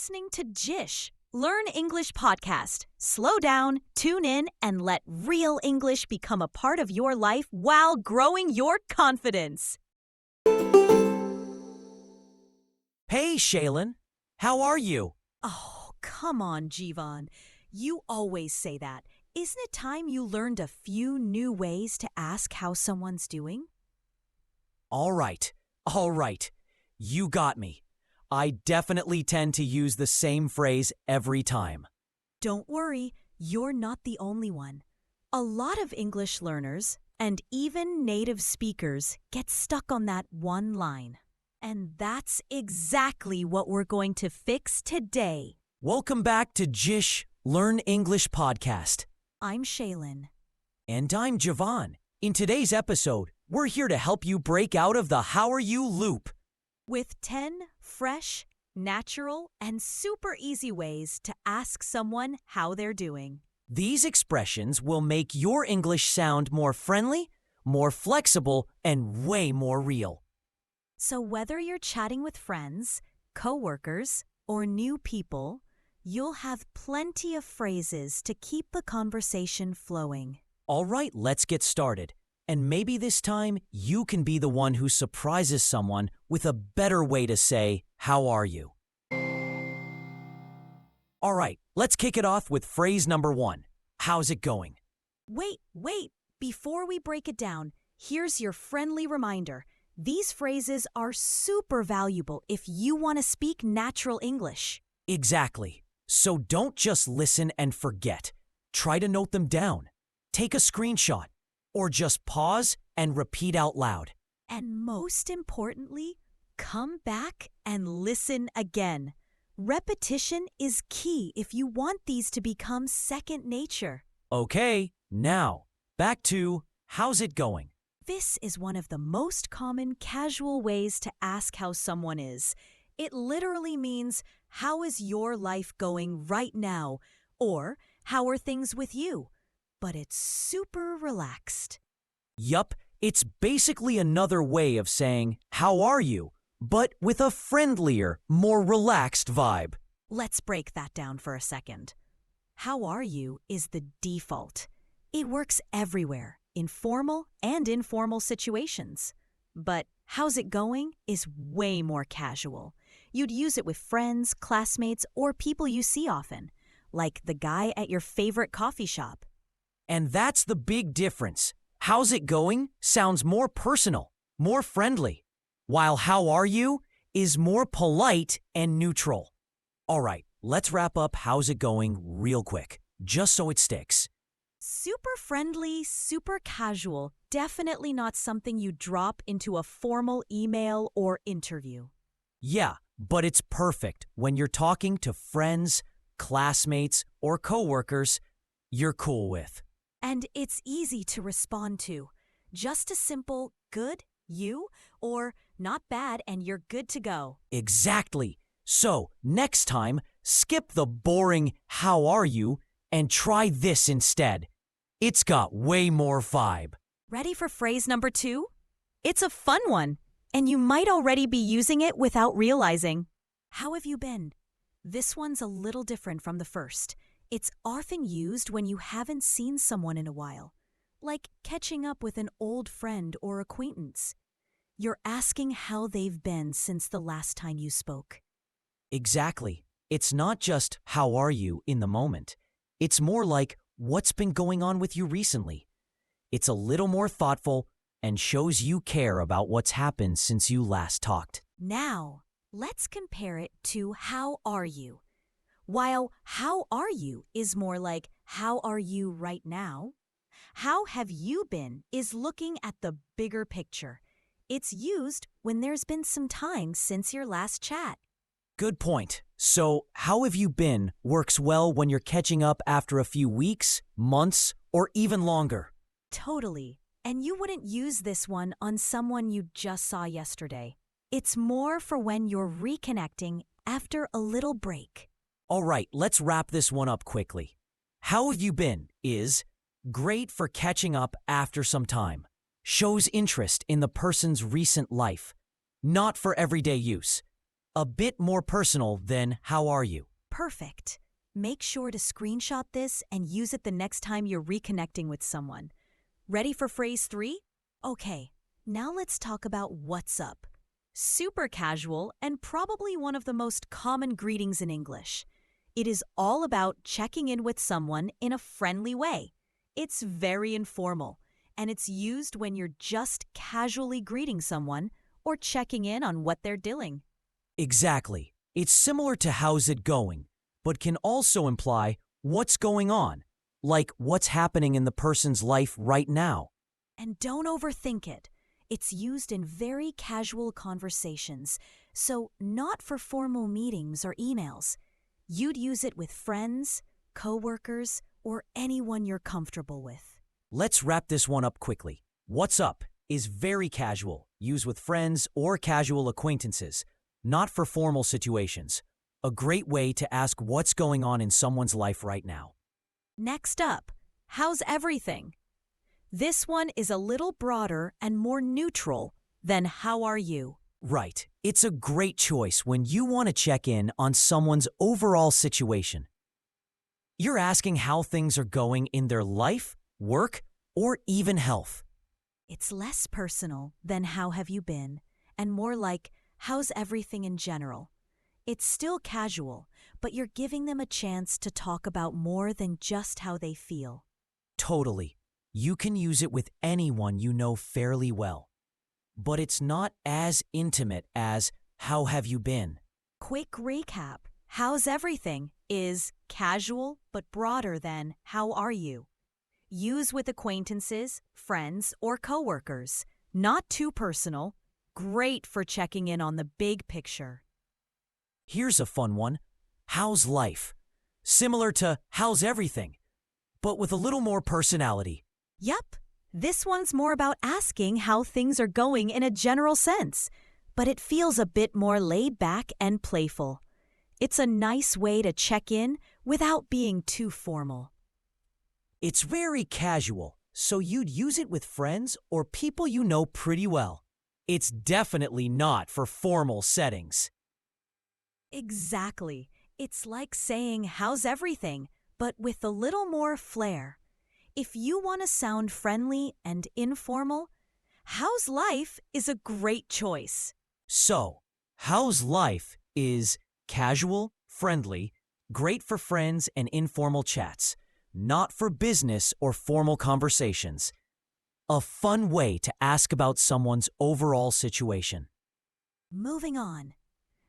listening to JISH, Learn English Podcast. Slow down, tune in, and let real English become a part of your life while growing your confidence. Hey, Shaylin. How are you? Oh, come on, Jivan. You always say that. Isn't it time you learned a few new ways to ask how someone's doing? All right. You got me. I definitely tend to use the same phrase every time. Don't worry, you're not the only one. A lot of English learners, and even native speakers, get stuck on that one line. And that's exactly what we're going to fix today. Welcome back to JISH, Learn English Podcast. I'm Shaylin. And I'm Javan. In today's episode, we're here to help you break out of the how are you loop. With 10 fresh, natural, and super easy ways to ask someone how they're doing. These expressions will make your English sound more friendly, more flexible, and way more real. So whether you're chatting with friends, coworkers, or new people, you'll have plenty of phrases to keep the conversation flowing. All right, let's get started. And maybe this time you can be the one who surprises someone with a better way to say, how are you? All right, let's kick it off with phrase number 1. How's it going? Wait. Before we break it down, here's your friendly reminder. These phrases are super valuable if you want to speak natural English. Exactly. So don't just listen and forget. Try to note them down. Take a screenshot. Or just pause and repeat out loud. And most importantly, come back and listen again. Repetition is key if you want these to become second nature. Okay, now, back to how's it going? This is one of the most common casual ways to ask how someone is. It literally means, how is your life going right now? Or, how are things with you? But it's super relaxed. Yup, it's basically another way of saying, how are you? But with a friendlier, more relaxed vibe. Let's break that down for a second. How are you is the default. It works everywhere, in formal and informal situations. But how's it going is way more casual. You'd use it with friends, classmates, or people you see often, like the guy at your favorite coffee shop. And that's the big difference. How's it going sounds more personal, more friendly, while how are you is more polite and neutral. All right, let's wrap up how's it going real quick, just so it sticks. Super friendly, super casual, definitely not something you drop into a formal email or interview. Yeah, but it's perfect when you're talking to friends, classmates, or coworkers you're cool with. And it's easy to respond to. Just a simple, good, you, or not bad and you're good to go. Exactly. So, next time, skip the boring how are you and try this instead. It's got way more vibe. Ready for phrase number 2? It's a fun one, and you might already be using it without realizing. How have you been? This one's a little different from the first. It's often used when you haven't seen someone in a while, like catching up with an old friend or acquaintance. You're asking how they've been since the last time you spoke. Exactly. It's not just how are you in the moment. It's more like what's been going on with you recently. It's a little more thoughtful and shows you care about what's happened since you last talked. Now, let's compare it to how are you. While how are you is more like how are you right now, how have you been is looking at the bigger picture. It's used when there's been some time since your last chat. Good point. So, how have you been works well when you're catching up after a few weeks, months, or even longer. Totally. And you wouldn't use this one on someone you just saw yesterday. It's more for when you're reconnecting after a little break. All right, let's wrap this one up quickly. How have you been is great for catching up after some time. Shows interest in the person's recent life. Not for everyday use. a bit more personal than how are you. Perfect. Make sure to screenshot this and use it the next time you're reconnecting with someone. Ready for phrase 3? Okay, now let's talk about what's up. Super casual and probably one of the most common greetings in English. It is all about checking in with someone in a friendly way. It's very informal, and it's used when you're just casually greeting someone or checking in on what they're doing. Exactly. It's similar to how's it going, but can also imply what's going on, like what's happening in the person's life right now. And don't overthink it. It's used in very casual conversations, so not for formal meetings or emails. You'd use it with friends, coworkers, or anyone you're comfortable with. Let's wrap this one up quickly. What's up is very casual, used with friends or casual acquaintances, not for formal situations. A great way to ask what's going on in someone's life right now. Next up, how's everything? This one is a little broader and more neutral than how are you? Right. It's a great choice when you want to check in on someone's overall situation. You're asking how things are going in their life, work, or even health. It's less personal than how have you been, and more like how's everything in general. It's still casual, but you're giving them a chance to talk about more than just how they feel. Totally. You can use it with anyone you know fairly well. But it's not as intimate as how have you been? Quick recap. How's everything is casual but broader than how are you? Use with acquaintances, friends, or coworkers. Not too personal. Great for checking in on the big picture. Here's a fun one. How's life? Similar to how's everything, but with a little more personality. Yup, this one's more about asking how things are going in a general sense, but it feels a bit more laid back and playful. It's a nice way to check in without being too formal. It's very casual, so you'd use it with friends or people you know pretty well. It's definitely not for formal settings. Exactly. It's like saying, how's everything, but with a little more flair. If you want to sound friendly and informal, how's life is a great choice. So, how's life is casual, friendly, great for friends and informal chats, not for business or formal conversations. A fun way to ask about someone's overall situation. Moving on.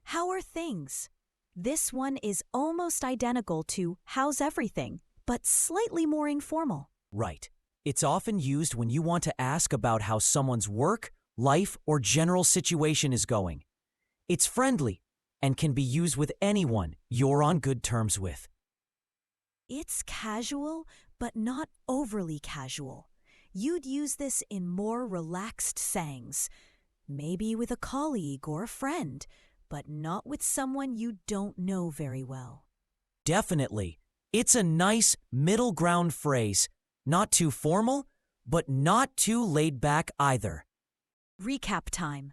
How are things? This one is almost identical to how's everything, but slightly more informal. Right. It's often used when you want to ask about how someone's work, life, or general situation is going. It's friendly and can be used with anyone you're on good terms with. It's casual, but not overly casual. You'd use this in more relaxed settings, maybe with a colleague or a friend, but not with someone you don't know very well. Definitely. It's a nice middle ground phrase. Not too formal, but not too laid back either. Recap time.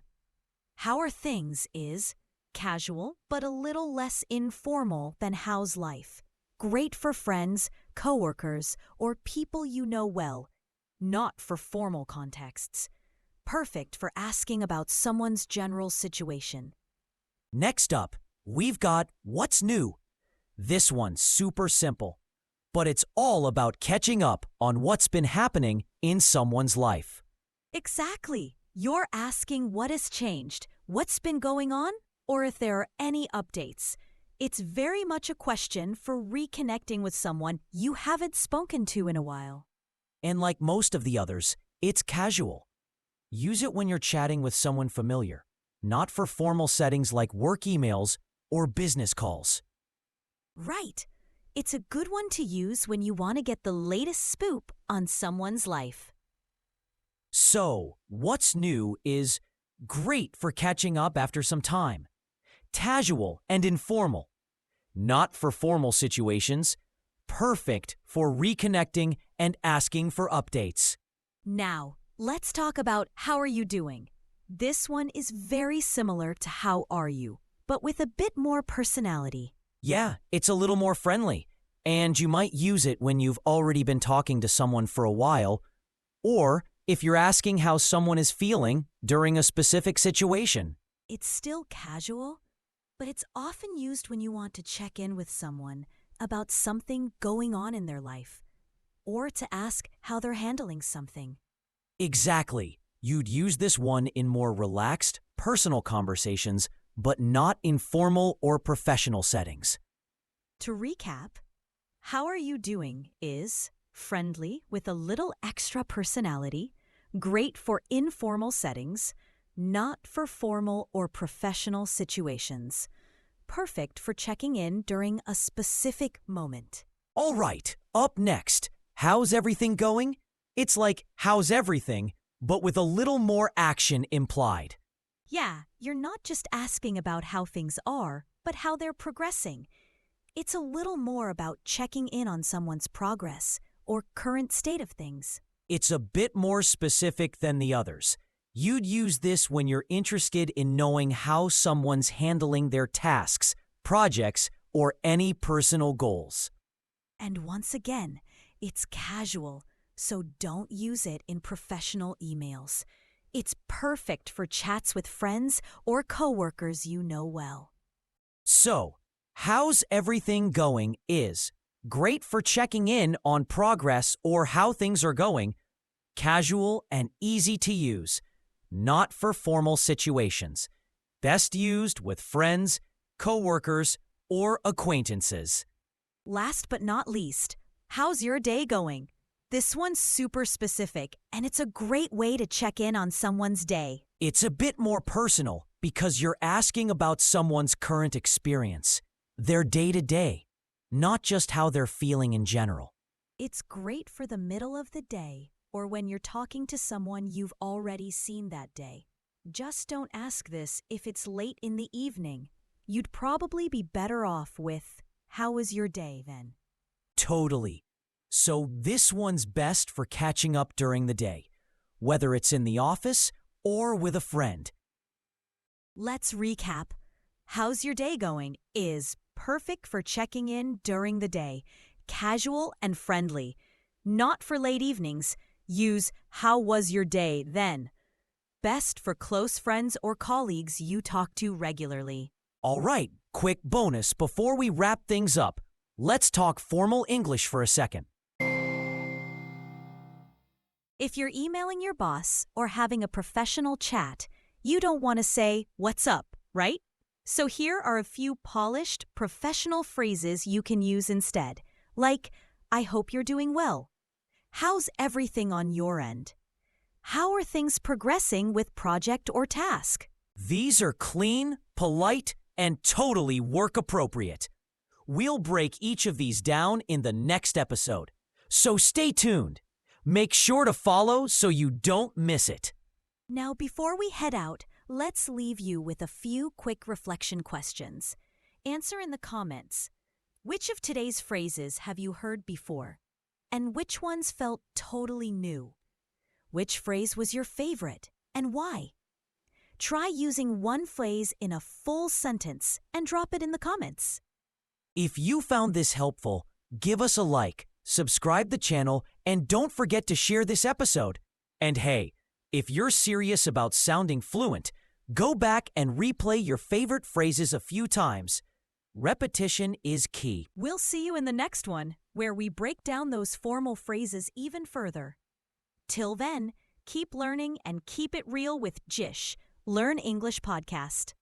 How are things is casual, but a little less informal than how's life. Great for friends, coworkers, or people you know well, not for formal contexts. Perfect for asking about someone's general situation. Next up, we've got what's new. This one's super simple, but it's all about catching up on what's been happening in someone's life. Exactly. You're asking what has changed, what's been going on, or if there are any updates. It's very much a question for reconnecting with someone you haven't spoken to in a while. And like most of the others, it's casual. Use it when you're chatting with someone familiar, not for formal settings like work emails or business calls. Right. It's a good one to use when you want to get the latest scoop on someone's life. So, what's new is great for catching up after some time. Casual and informal. Not for formal situations. Perfect for reconnecting and asking for updates. Now, let's talk about how are you doing. This one is very similar to how are you, but with a bit more personality. Yeah, it's a little more friendly, and you might use it when you've already been talking to someone for a while, or if you're asking how someone is feeling during a specific situation. It's still casual, but it's often used when you want to check in with someone about something going on in their life, or to ask how they're handling something. Exactly. You'd use this one in more relaxed, personal conversations, but not in formal or professional settings. To recap, how are you doing is friendly with a little extra personality, great for informal settings, not for formal or professional situations, perfect for checking in during a specific moment. All right, up next, how's everything going? It's like how's everything, but with a little more action implied. Yeah, you're not just asking about how things are, but how they're progressing. It's a little more about checking in on someone's progress or current state of things. It's a bit more specific than the others. You'd use this when you're interested in knowing how someone's handling their tasks, projects, or any personal goals. And once again, it's casual, so don't use it in professional emails. It's perfect for chats with friends or coworkers you know well. So, how's everything going is great for checking in on progress or how things are going, casual and easy to use, not for formal situations, best used with friends, coworkers, or acquaintances. Last but not least, how's your day going? This one's super specific, and it's a great way to check in on someone's day. It's a bit more personal because you're asking about someone's current experience, their day-to-day, not just how they're feeling in general. It's great for the middle of the day or when you're talking to someone you've already seen that day. Just don't ask this if it's late in the evening. You'd probably be better off with, "How was your day?" then. Totally. So this one's best for catching up during the day, whether it's in the office or with a friend. Let's recap. How's your day going is perfect for checking in during the day, casual and friendly. Not for late evenings. Use "How was your day?" then. Best for close friends or colleagues you talk to regularly. All right, quick bonus before we wrap things up. Let's talk formal English for a second. If you're emailing your boss or having a professional chat, you don't want to say, "What's up?" right? So here are a few polished, professional phrases you can use instead, like, "I hope you're doing well." "How's everything on your end?" "How are things progressing with project or task?" These are clean, polite, and totally work appropriate. We'll break each of these down in the next episode, so stay tuned. Make sure to follow so you don't miss it. Now, before we head out, let's leave you with a few quick reflection questions. Answer in the comments. Which of today's phrases have you heard before? And which ones felt totally new? Which phrase was your favorite and why? Try using one phrase in a full sentence and drop it in the comments. If you found this helpful, give us a like, subscribe the channel, and don't forget to share this episode. And hey, if you're serious about sounding fluent, go back and replay your favorite phrases a few times. Repetition is key. We'll see you in the next one, where we break down those formal phrases even further. Till then, keep learning and keep it real with JISH, Learn English Podcast.